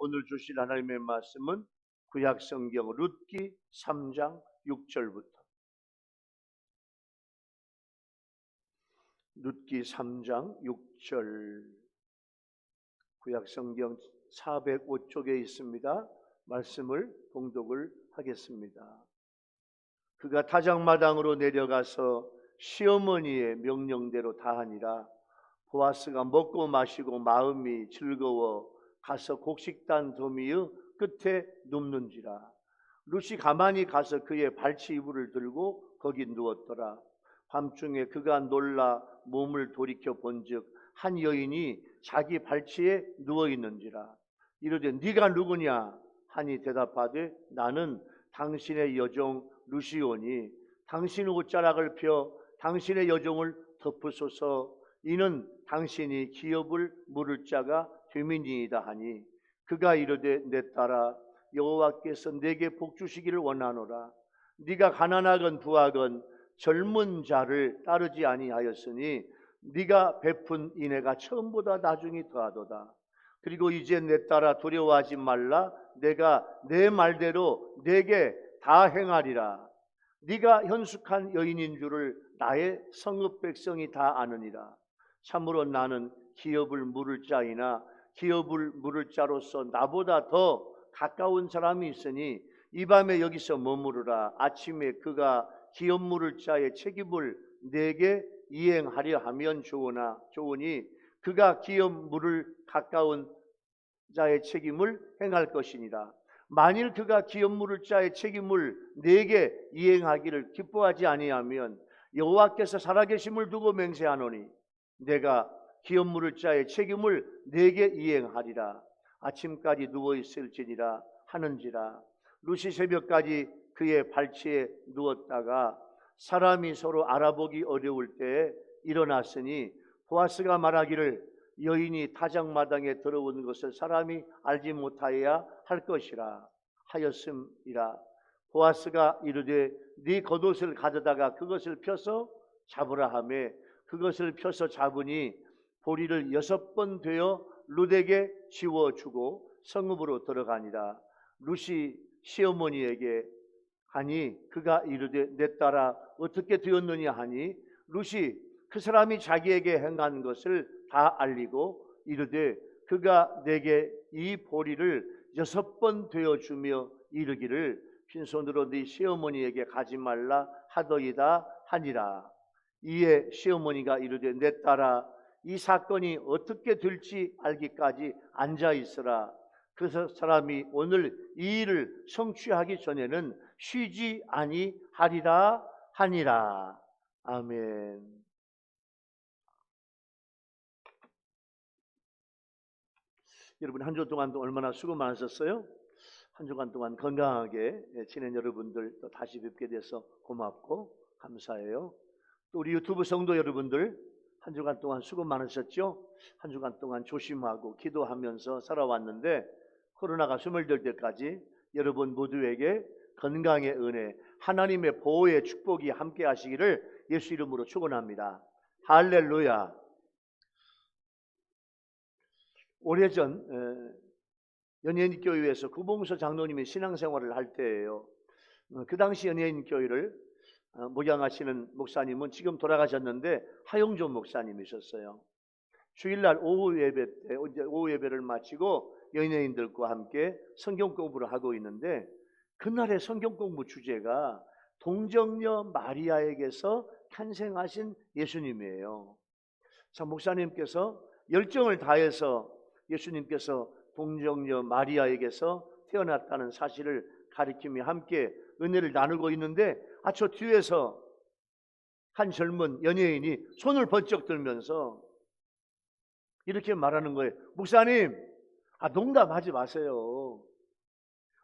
오늘 주실 하나님의 말씀은 구약성경 룻기 3장 6절부터 룻기 3장 6절 구약성경 405쪽에 있습니다. 말씀을 봉독을 하겠습니다. 그가 타작마당으로 내려가서 시어머니의 명령대로 다하니라. 보아스가 먹고 마시고 마음이 즐거워 가서 곡식단 더미의 끝에 눕는지라. 룻이 가만히 가서 그의 발치 이불을 들고 거기 누웠더라. 밤중에 그가 놀라 몸을 돌이켜 본즉 한 여인이 자기 발치에 누워 있는지라. 이르되 네가 누구냐 하니 대답하되 나는 당신의 여종 룻이오니 당신 옷자락을 펴 당신의 여종을 덮으소서. 이는 당신이 기업을 물을 자가 됨이니이다 하니 그가 이르되 내 딸아 여호와께서 내게 복 주시기를 원하노라. 네가 가난하건 부하건 젊은 자를 따르지 아니하였으니 네가 베푼 인애가 처음보다 나중이 더하도다. 그리고 이제 내 딸아 두려워하지 말라. 내가 내 말대로 내게 다 행하리라. 네가 현숙한 여인인 줄을 나의 성읍 백성이 다 아느니라. 참으로 나는 기업을 물을 자이나 기업을 물을 자로서 나보다 더 가까운 사람이 있으니 이 밤에 여기서 머무르라. 아침에 그가 기업 물을 자의 책임을 내게 이행하려 하면 좋으니 그가 기업 물을 가까운 자의 책임을 행할 것이니라. 만일 그가 기업 물을 자의 책임을 내게 이행하기를 기뻐하지 아니하면 여호와께서 살아계심을 두고 맹세하노니 내가 기업 물을 자의 책임을 내게 이행하리라. 아침까지 누워 있을지니라 하는지라. 룻이 새벽까지 그의 발치에 누웠다가 사람이 서로 알아보기 어려울 때에 일어났으니 보아스가 말하기를 여인이 타작마당에 들어온 것을 사람이 알지 못하여야 할 것이라 하였음이라. 보아스가 이르되 네 겉옷을 가져다가 그것을 펴서 잡으라 하매 그것을 펴서 잡으니 보리를 6번 되어 룻에게 지워주고 성읍으로 들어가니라. 룻이 시어머니에게 하니 그가 이르되 내 딸아 어떻게 되었느냐 하니 룻이 그 사람이 자기에게 행한 것을 다 알리고 이르되 그가 내게 이 보리를 6번 되어주며 이르기를 빈손으로 네 시어머니에게 가지 말라 하더이다 하니라. 이에 시어머니가 이르되 내 딸아 이 사건이 어떻게 될지 알기까지 앉아있으라. 그 사람이 오늘 이 일을 성취하기 전에는 쉬지 아니하리라 하니라. 아멘. 여러분 한 주 동안도 얼마나 수고 많으셨어요? 한 주간 동안 건강하게 지낸 여러분들 또 다시 뵙게 돼서 고맙고 감사해요. 또 우리 유튜브 성도 여러분들 한 주간 동안 수고 많으셨죠? 한 주간 동안 조심하고 기도하면서 살아왔는데 코로나가 소멸될 때까지 여러분 모두에게 건강의 은혜, 하나님의 보호의 축복이 함께 하시기를 예수 이름으로 축원합니다. 할렐루야. 오래전 연예인교회에서 구봉서 장로님이 신앙생활을 할 때예요. 그 당시 연예인교회를 목양하시는 목사님은 지금 돌아가셨는데 하용조 목사님이셨어요. 주일날 오후 예배를 마치고 연예인들과 함께 성경 공부를 하고 있는데 그날의 성경 공부 주제가 동정녀 마리아에게서 탄생하신 예수님이에요. 자, 목사님께서 열정을 다해서 예수님께서 동정녀 마리아에게서 태어났다는 사실을 가리키며 함께 은혜를 나누고 있는데 저 뒤에서 한 젊은 연예인이 손을 번쩍 들면서 이렇게 말하는 거예요. 목사님, 농담하지 마세요.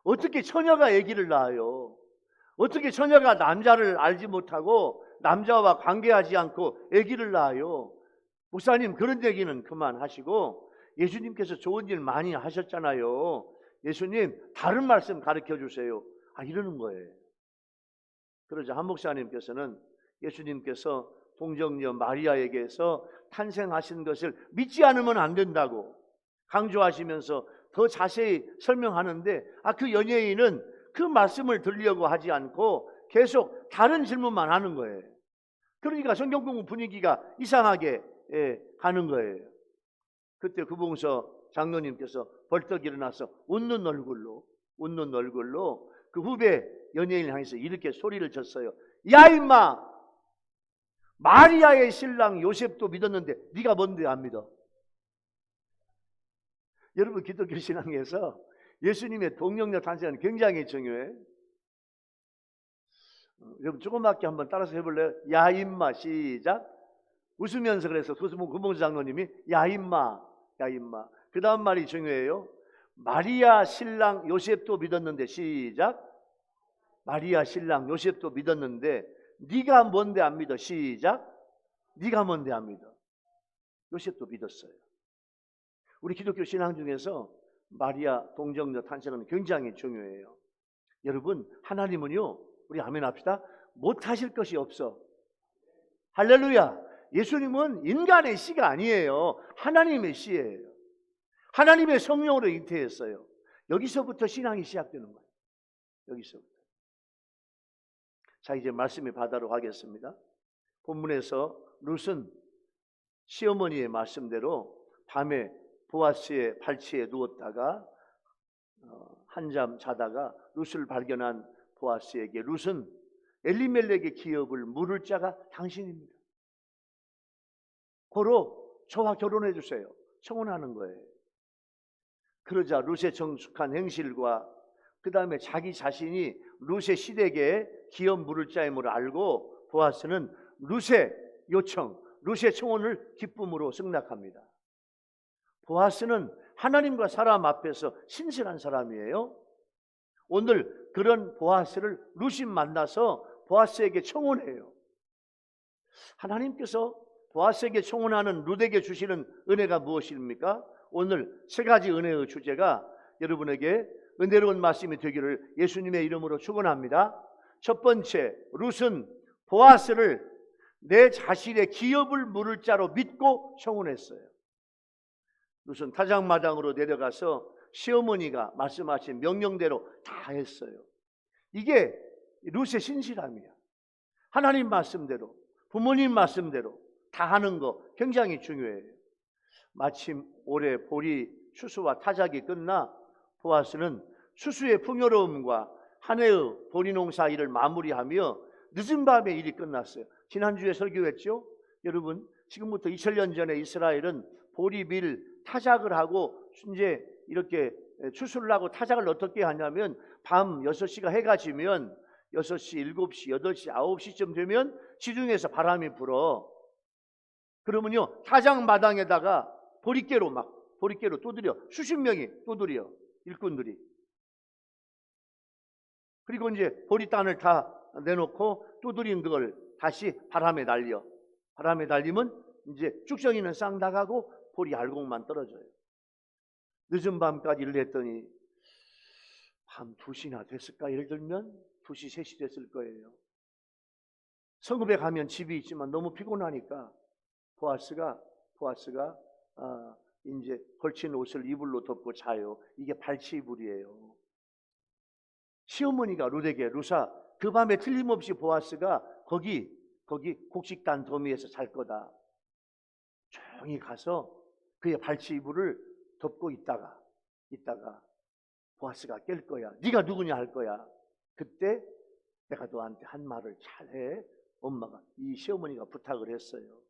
어떻게 처녀가 아기를 낳아요? 어떻게 처녀가 남자를 알지 못하고 남자와 관계하지 않고 아기를 낳아요? 목사님, 그런 얘기는 그만하시고 예수님께서 좋은 일 많이 하셨잖아요. 예수님 다른 말씀 가르쳐 주세요. 이러는 거예요. 그러자 한 목사님께서는 예수님께서 동정녀 마리아에게서 탄생하신 것을 믿지 않으면 안 된다고 강조하시면서 더 자세히 설명하는데 그 연예인은 그 말씀을 들으려고 하지 않고 계속 다른 질문만 하는 거예요. 그러니까 성경 공부 분위기가 이상하게 가는 거예요. 그때 구봉서 장로님께서 벌떡 일어나서 웃는 얼굴로 그 후배 연예인을 향해서 이렇게 소리를 쳤어요. 야 임마, 마리아의 신랑 요셉도 믿었는데 네가 뭔데 안 믿어? 여러분, 기독교 신앙에서 예수님의 동력녀 탄생은 굉장히 중요해요. 여러분 조금밖에 한번 따라서 해볼래요? 야 임마, 시작. 웃으면서 그래서 구봉수 장로님이 야 임마. 그 다음 말이 중요해요. 마리아 신랑 요셉도 믿었는데, 시작. 마리아 신랑 요셉도 믿었는데 네가 뭔데 안 믿어? 시작. 네가 뭔데 안 믿어? 요셉도 믿었어요. 우리 기독교 신앙 중에서 마리아 동정녀 탄생은 굉장히 중요해요. 여러분, 하나님은요, 우리 아멘 합시다, 못하실 것이 없어. 할렐루야. 예수님은 인간의 씨가 아니에요. 하나님의 씨예요. 하나님의 성령으로 잉태했어요. 여기서부터 신앙이 시작되는 거예요. 여기서부터. 자, 이제 말씀을 받아러 가겠습니다. 본문에서 룻은 시어머니의 말씀대로 밤에 보아스의 발치에 누웠다가 한잠 자다가 룻을 발견한 보아스에게 룻은 엘리멜렉의 기업을 물을 자가 당신입니다. 고로 저와 결혼해 주세요. 청혼하는 거예요. 그러자 룻의 정숙한 행실과 그 다음에 자기 자신이 룻의 시댁에 기업 물을 자임을 알고 보아스는 룻의 요청, 룻의 청혼을 기쁨으로 승낙합니다. 보아스는 하나님과 사람 앞에서 신실한 사람이에요. 오늘 그런 보아스를 룻이 만나서 보아스에게 청혼해요. 하나님께서 보아스에게 청혼하는 룻에게 주시는 은혜가 무엇입니까? 오늘 세 가지 은혜의 주제가 여러분에게 은혜로운 말씀이 되기를 예수님의 이름으로 축원합니다. 첫 번째, 룻은 보아스를 내 자신의 기업을 물을 자로 믿고 청혼했어요. 룻은 타작마당으로 내려가서 시어머니가 말씀하신 명령대로 다 했어요. 이게 룻의 신실함이야. 하나님 말씀대로, 부모님 말씀대로 다 하는 거 굉장히 중요해요. 마침 올해 보리 추수와 타작이 끝나 보아스는 추수의 풍요로움과 한 해의 보리 농사 일을 마무리하며 늦은 밤에 일이 끝났어요. 지난주에 설교했죠? 여러분, 지금부터 2000년 전에 이스라엘은 보리 밀 타작을 하고 이제 이렇게 추수를 하고 타작을 어떻게 하냐면 밤 6시가 해가 지면 6시, 7시, 8시, 9시쯤 되면 지중해에서 바람이 불어. 그러면요, 타작 마당에다가 보리깨로 두드려. 수십 명이 두드려. 일꾼들이. 그리고 이제 보리단을 다 내놓고 두드린 그걸 다시 바람에 날려. 바람에 날리면 이제 쭉정이는 싹 나가고 보리 알곡만 떨어져요. 늦은 밤까지 일을 했더니 밤 2시나 됐을까? 예를 들면 2시, 3시 됐을 거예요. 성읍에 가면 집이 있지만 너무 피곤하니까 보아스가 이제 걸친 옷을 이불로 덮고 자요. 이게 발치 이불이에요. 시어머니가 룻에게 룻아, 그 밤에 틀림없이 보아스가 거기 곡식단 더미에서 잘 거다. 조용히 가서 그의 발치 이불을 덮고 있다가 보아스가 깰 거야. 네가 누구냐 할 거야. 그때 내가 너한테 한 말을 잘해. 엄마가, 이 시어머니가 부탁을 했어요.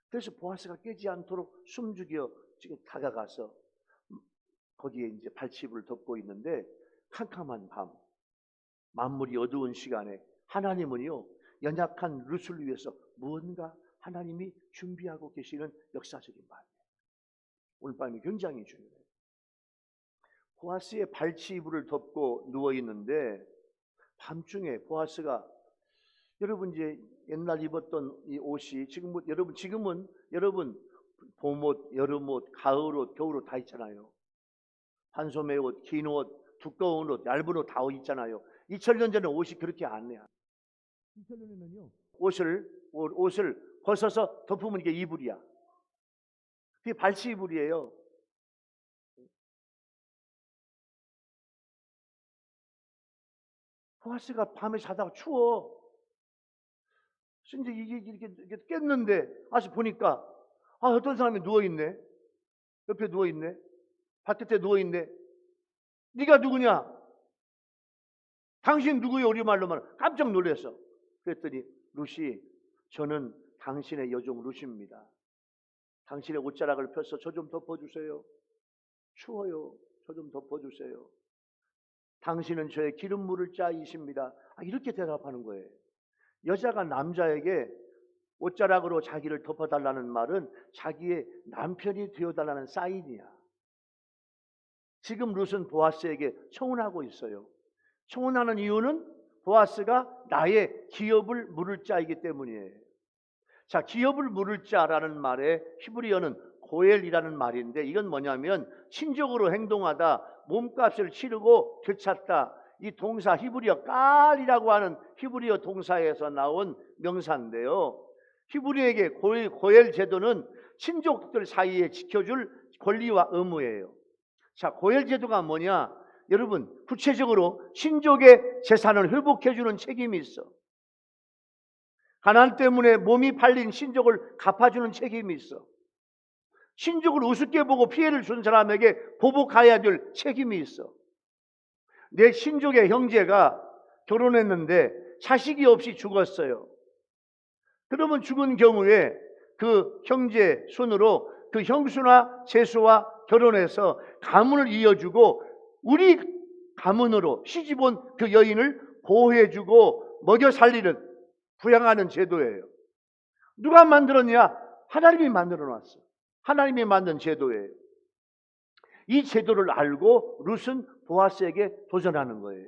그래서 보아스가 깨지 않도록 숨죽여 지금 다가가서 거기에 이제 발치이불을 덮고 있는데 캄캄한 밤, 만물이 어두운 시간에 하나님은요, 연약한 룻을 위해서 무언가 하나님이 준비하고 계시는 역사적인 밤이에요. 오늘 밤이 굉장히 중요해요. 보아스의 발치이불을 덮고 누워 있는데 밤중에 보아스가, 여러분 이제 옛날 입었던 이 옷이 지금은 여러분 봄옷, 여름옷, 가을옷, 겨울옷 다 있잖아요. 반소매 옷, 긴 옷, 두꺼운 옷, 얇은 옷 다 있잖아요. 2000년 전에 옷이 그렇게 안 해요. 2000년에는요. 옷을 벗어서 덮으면 이게 이불이야. 그게 발치 이불이에요. 보아스가 밤에 자다가 추워. 이제 이렇게 깼는데 아직 보니까 어떤 사람이 누워있네. 옆에 누워있네. 밭끝에 누워있네. 네가 누구냐? 당신 누구요? 우리말로 말하면 깜짝 놀랐어. 그랬더니 룻이 저는 당신의 여종 룻입니다. 당신의 옷자락을 펴서 저 좀 덮어주세요. 추워요. 저 좀 덮어주세요. 당신은 저의 기름 물을 자이십니다. 이렇게 대답하는 거예요. 여자가 남자에게 옷자락으로 자기를 덮어달라는 말은 자기의 남편이 되어달라는 사인이야. 지금 룻은 보아스에게 청혼하고 있어요. 청혼하는 이유는 보아스가 나의 기업을 물을 자이기 때문이에요. 자, 기업을 물을 자라는 말에 히브리어는 고엘이라는 말인데 이건 뭐냐면 친족으로 행동하다, 몸값을 치르고 되찾다. 이 동사 히브리어 깔이라고 하는 히브리어 동사에서 나온 명사인데요. 히브리에게 고엘 제도는 친족들 사이에 지켜줄 권리와 의무예요. 자, 고엘 제도가 뭐냐? 여러분, 구체적으로 친족의 재산을 회복해주는 책임이 있어. 가난 때문에 몸이 팔린 친족을 갚아주는 책임이 있어. 친족을 우습게 보고 피해를 준 사람에게 보복해야 될 책임이 있어. 내 친족의 형제가 결혼했는데 자식이 없이 죽었어요. 그러면 죽은 경우에 그 형제 손으로 그 형수나 제수와 결혼해서 가문을 이어주고 우리 가문으로 시집온 그 여인을 보호해주고 먹여 살리는 부양하는 제도예요. 누가 만들었냐? 하나님이 만들어 놨어. 하나님이 만든 제도예요. 이 제도를 알고 룻은 보아스에게 도전하는 거예요.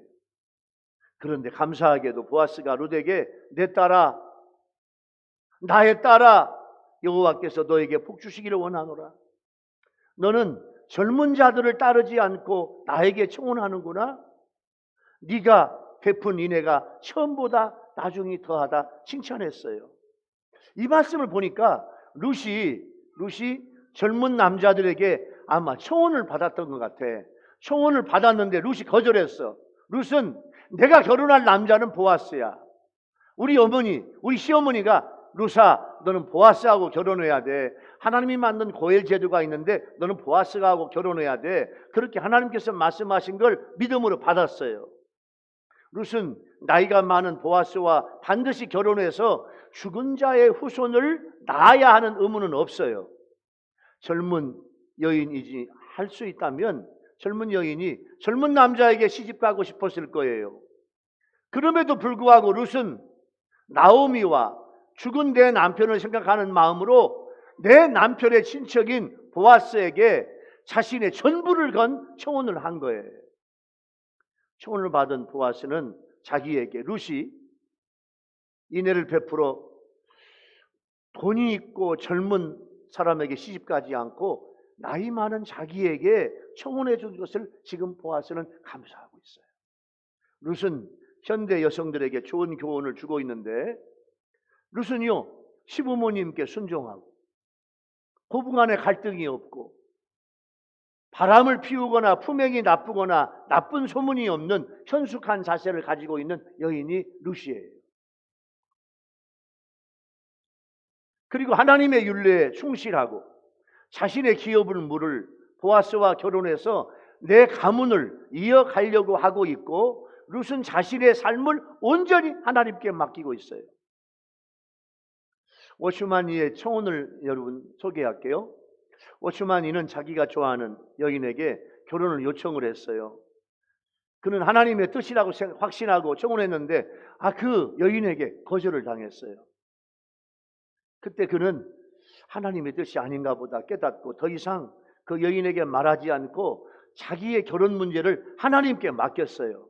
그런데 감사하게도 보아스가 룻에게 내 딸아, 나의 딸아, 여호와께서 너에게 복 주시기를 원하노라. 너는 젊은 자들을 따르지 않고 나에게 청혼하는구나. 네가 베푼 인애가 처음보다 나중이 더하다 칭찬했어요. 이 말씀을 보니까 룻이 젊은 남자들에게 아마 청혼을 받았던 것 같아. 청혼을 받았는데 룻이 거절했어. 룻은 내가 결혼할 남자는 보아스야. 우리 어머니, 우리 시어머니가 룻아, 너는 보아스하고 결혼해야 돼. 하나님이 만든 고엘 제도가 있는데 너는 보아스가 하고 결혼해야 돼. 그렇게 하나님께서 말씀하신 걸 믿음으로 받았어요. 룻은 나이가 많은 보아스와 반드시 결혼해서 죽은 자의 후손을 낳아야 하는 의무는 없어요. 젊은 여인이지 할 수 있다면 젊은 여인이 젊은 남자에게 시집가고 싶었을 거예요. 그럼에도 불구하고 룻은 나오미와 죽은 내 남편을 생각하는 마음으로 내 남편의 친척인 보아스에게 자신의 전부를 건 청혼을 한 거예요. 청혼을 받은 보아스는 자기에게 룻이 인애를 베풀어 돈이 있고 젊은 사람에게 시집가지 않고 나이 많은 자기에게 청혼해 준 것을 지금 보아스는 감사하고 있어요. 룻은 현대 여성들에게 좋은 교훈을 주고 있는데 룻은요 시부모님께 순종하고 고부간에 갈등이 없고 바람을 피우거나 품행이 나쁘거나 나쁜 소문이 없는 현숙한 자세를 가지고 있는 여인이 룻이에요. 그리고 하나님의 율례에 충실하고 자신의 기업을 물을 보아스와 결혼해서 내 가문을 이어가려고 하고 있고 룻은 자신의 삶을 온전히 하나님께 맡기고 있어요. 워슈마니의 청혼을 여러분 소개할게요. 워슈마니는 자기가 좋아하는 여인에게 결혼을 요청을 했어요. 그는 하나님의 뜻이라고 확신하고 청혼했는데 그 여인에게 거절을 당했어요. 그때 그는 하나님의 뜻이 아닌가 보다 깨닫고 더 이상 그 여인에게 말하지 않고 자기의 결혼 문제를 하나님께 맡겼어요.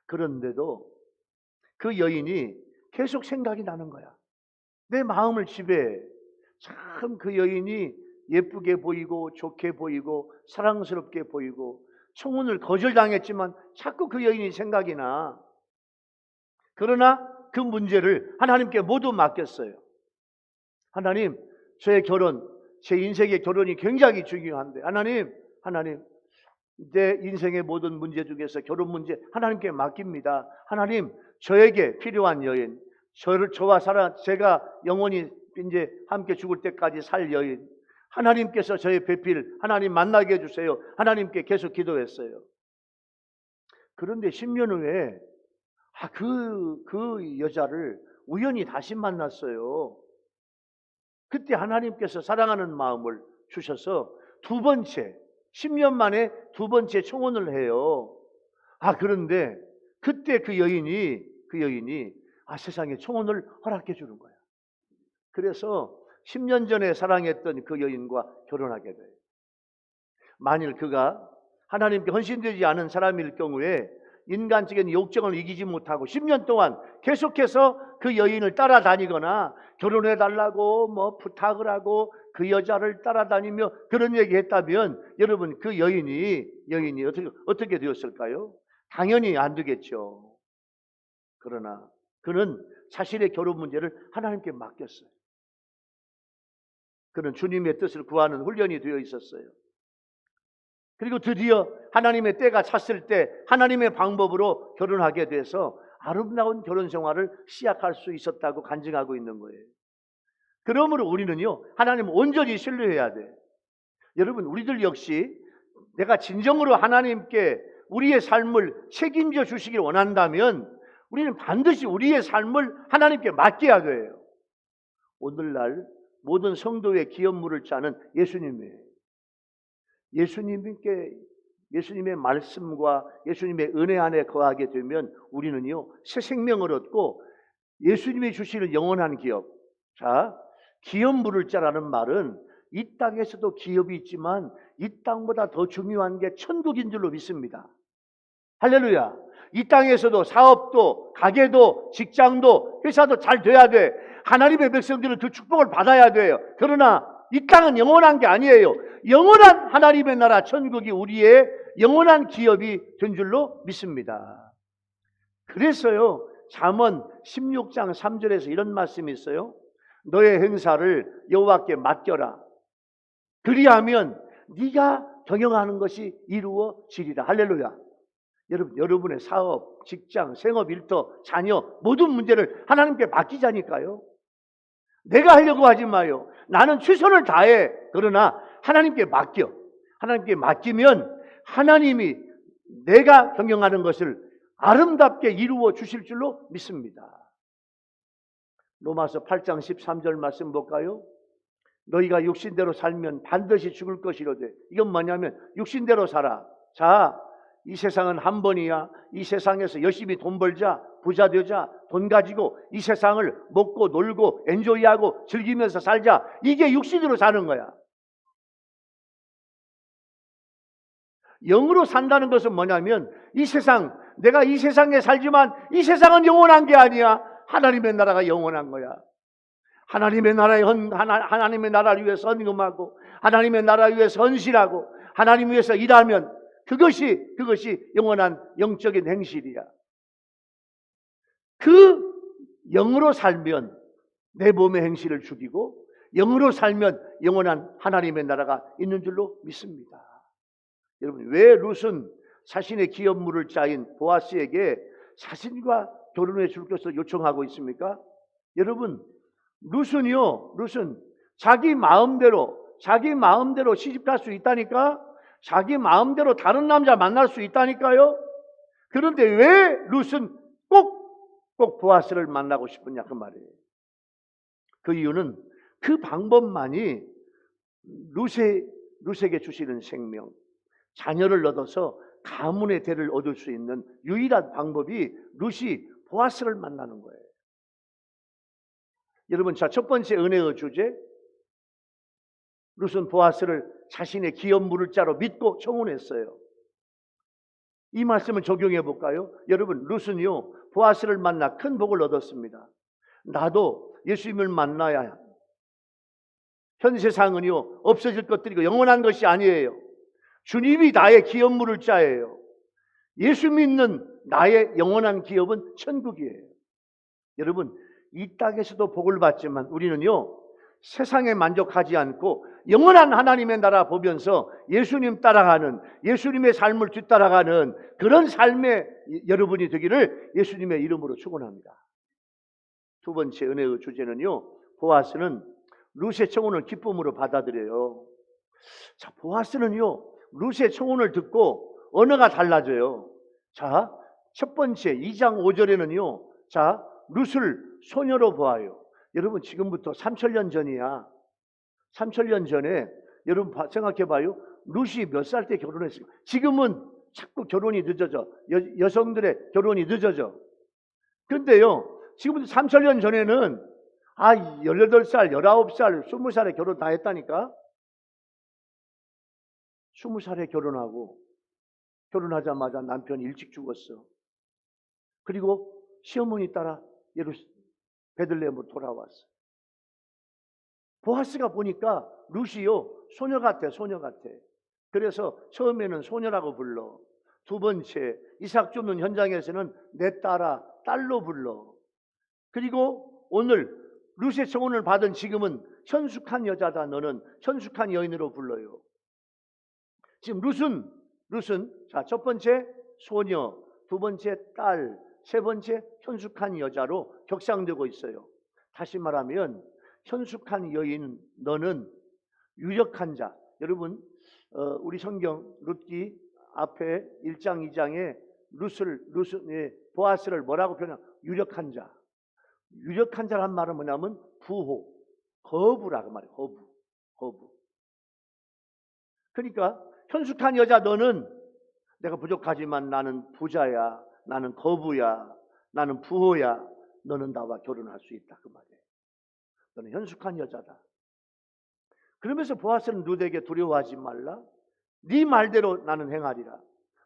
그런데도 그 여인이 계속 생각이 나는 거야. 내 마음을 지배해. 참 그 여인이 예쁘게 보이고 좋게 보이고 사랑스럽게 보이고 청혼을 거절당했지만 자꾸 그 여인이 생각이 나. 그러나 그 문제를 하나님께 모두 맡겼어요. 하나님, 저의 결혼, 제 인생의 결혼이 굉장히 중요한데 하나님 내 인생의 모든 문제 중에서 결혼 문제 하나님께 맡깁니다. 하나님, 저에게 필요한 여인, 제가 영원히 이제 함께 죽을 때까지 살 여인, 하나님께서 저의 배필 하나님 만나게 해주세요. 하나님께 계속 기도했어요. 그런데 10년 후에 그 여자를 우연히 다시 만났어요. 그때 하나님께서 사랑하는 마음을 주셔서 10년 만에 두 번째 청혼을 해요. 그런데 그때 그 여인이 세상에 청혼을 허락해 주는 거야. 그래서 10년 전에 사랑했던 그 여인과 결혼하게 돼요. 만일 그가 하나님께 헌신되지 않은 사람일 경우에 인간적인 욕정을 이기지 못하고 10년 동안 계속해서 그 여인을 따라다니거나 결혼해달라고 뭐 부탁을 하고 그 여자를 따라다니며 그런 얘기했다면 여러분, 그 여인이 어떻게 되었을까요? 당연히 안 되겠죠. 그러나 그는 자신의 결혼 문제를 하나님께 맡겼어요. 그는 주님의 뜻을 구하는 훈련이 되어 있었어요. 그리고 드디어 하나님의 때가 찼을 때 하나님의 방법으로 결혼하게 돼서 아름다운 결혼 생활을 시작할 수 있었다고 간증하고 있는 거예요. 그러므로 우리는요, 하나님을 온전히 신뢰해야 돼. 여러분, 우리들 역시 내가 진정으로 하나님께 우리의 삶을 책임져 주시길 원한다면 우리는 반드시 우리의 삶을 하나님께 맡겨야 돼요. 오늘날 모든 성도의 기업물을 짜는 예수님이에요. 예수님의 말씀과 예수님의 은혜 안에 거하게 되면 우리는요, 새 생명을 얻고 예수님이 주시는 영원한 기업. 자, 기업물을 짜라는 말은 이 땅에서도 기업이 있지만 이 땅보다 더 중요한 게 천국인 줄로 믿습니다. 할렐루야. 이 땅에서도 사업도, 가게도, 직장도, 회사도 잘 돼야 돼. 하나님의 백성들은 그 축복을 받아야 돼요. 그러나 이 땅은 영원한 게 아니에요. 영원한 하나님의 나라 천국이 우리의 영원한 기업이 된 줄로 믿습니다. 그래서요, 잠언 16장 3절에서 이런 말씀이 있어요. 너의 행사를 여호와께 맡겨라. 그리하면 네가 경영하는 것이 이루어지리라. 할렐루야. 여러분의 사업, 직장, 생업, 일터, 자녀 모든 문제를 하나님께 맡기자니까요. 내가 하려고 하지 마요. 나는 최선을 다해. 그러나 하나님께 맡겨. 하나님께 맡기면 하나님이 내가 경영하는 것을 아름답게 이루어 주실 줄로 믿습니다. 로마서 8장 13절 말씀 볼까요? 너희가 육신대로 살면 반드시 죽을 것이로되. 이건 뭐냐면 육신대로 살아. 자, 이 세상은 한 번이야. 이 세상에서 열심히 돈 벌자, 부자 되자, 돈 가지고 이 세상을 먹고 놀고 엔조이하고 즐기면서 살자. 이게 육신으로 사는 거야. 영으로 산다는 것은 뭐냐면 내가 이 세상에 살지만 이 세상은 영원한 게 아니야. 하나님의 나라가 영원한 거야. 하나님의 나라를 위해서 헌금하고 하나님의 나라를 위해서 헌신하고 하나님 위해서 일하면 그것이 영원한 영적인 행실이야. 그 영으로 살면 내 몸의 행실을 죽이고 영으로 살면 영원한 하나님의 나라가 있는 줄로 믿습니다. 여러분, 왜 룻은 자신의 기업물을 짜인 보아스에게 자신과 결혼해 줄 것을 요청하고 있습니까? 여러분, 룻은 자기 마음대로 시집갈 수 있다니까? 자기 마음대로 다른 남자 만날 수 있다니까요? 그런데 왜 룻은 꼭 보아스를 만나고 싶으냐 그 말이에요. 그 이유는 그 방법만이 룻에게 주시는 생명, 자녀를 얻어서 가문의 대를 얻을 수 있는 유일한 방법이 룻이 보아스를 만나는 거예요. 여러분, 자, 첫 번째 은혜의 주제, 룻은 보아스를 자신의 기업물을 짜로 믿고 청혼했어요. 이 말씀을 적용해 볼까요? 여러분, 룻은요 보아스를 만나 큰 복을 얻었습니다. 나도 예수님을 만나야 현 세상은요 없어질 것들이고 영원한 것이 아니에요. 주님이 나의 기업물을 짜예요. 예수 믿는 나의 영원한 기업은 천국이에요. 여러분, 이 땅에서도 복을 받지만 우리는요 세상에 만족하지 않고 영원한 하나님의 나라 보면서 예수님 따라가는, 예수님의 삶을 뒤따라가는 그런 삶의 여러분이 되기를 예수님의 이름으로 축원합니다. 두 번째 은혜의 주제는요, 보아스는 룻의 청혼을 기쁨으로 받아들여요. 자, 보아스는요, 룻의 청혼을 듣고 언어가 달라져요. 자, 첫 번째 2장 5절에는요, 자, 룻을 소녀로 보아요. 여러분, 지금부터 3000년 전이야. 3000년 전에 여러분 생각해 봐요. 룻이 몇 살 때 결혼했을까? 지금은 자꾸 결혼이 늦어져. 여성들의 결혼이 늦어져. 그런데요, 지금부터 3000년 전에는 18살, 19살, 20살에 결혼 다 했다니까? 20살에 결혼하고 결혼하자마자 남편이 일찍 죽었어. 그리고 시어머니 따라 베들레헴으로 돌아왔어. 보아스가 보니까 룻이요, 소녀 같아, 소녀 같아. 그래서 처음에는 소녀라고 불러. 두 번째, 이삭 줍는 현장에서는 내 딸로 불러. 그리고 오늘 룻의 청혼을 받은 지금은 현숙한 여자다, 너는 현숙한 여인으로 불러요. 지금 룻은 자, 첫 번째 소녀, 두 번째 딸, 세 번째 현숙한 여자로 격상되고 있어요. 다시 말하면 현숙한 여인, 너는 유력한 자. 여러분, 우리 성경 룻기 앞에 1장 2장에 보아스를 뭐라고 표현하냐? 유력한 자. 유력한 자란 말은 뭐냐면 부호, 거부라고 말이에요. 거부. 그러니까 현숙한 여자 너는 내가 부족하지만 나는 부자야, 나는 거부야, 나는 부호야. 너는 나와 결혼할 수 있다 그 말이에요. 너는 현숙한 여자다. 그러면서 보아스는 룻에게 두려워하지 말라. 네 말대로 나는 행하리라.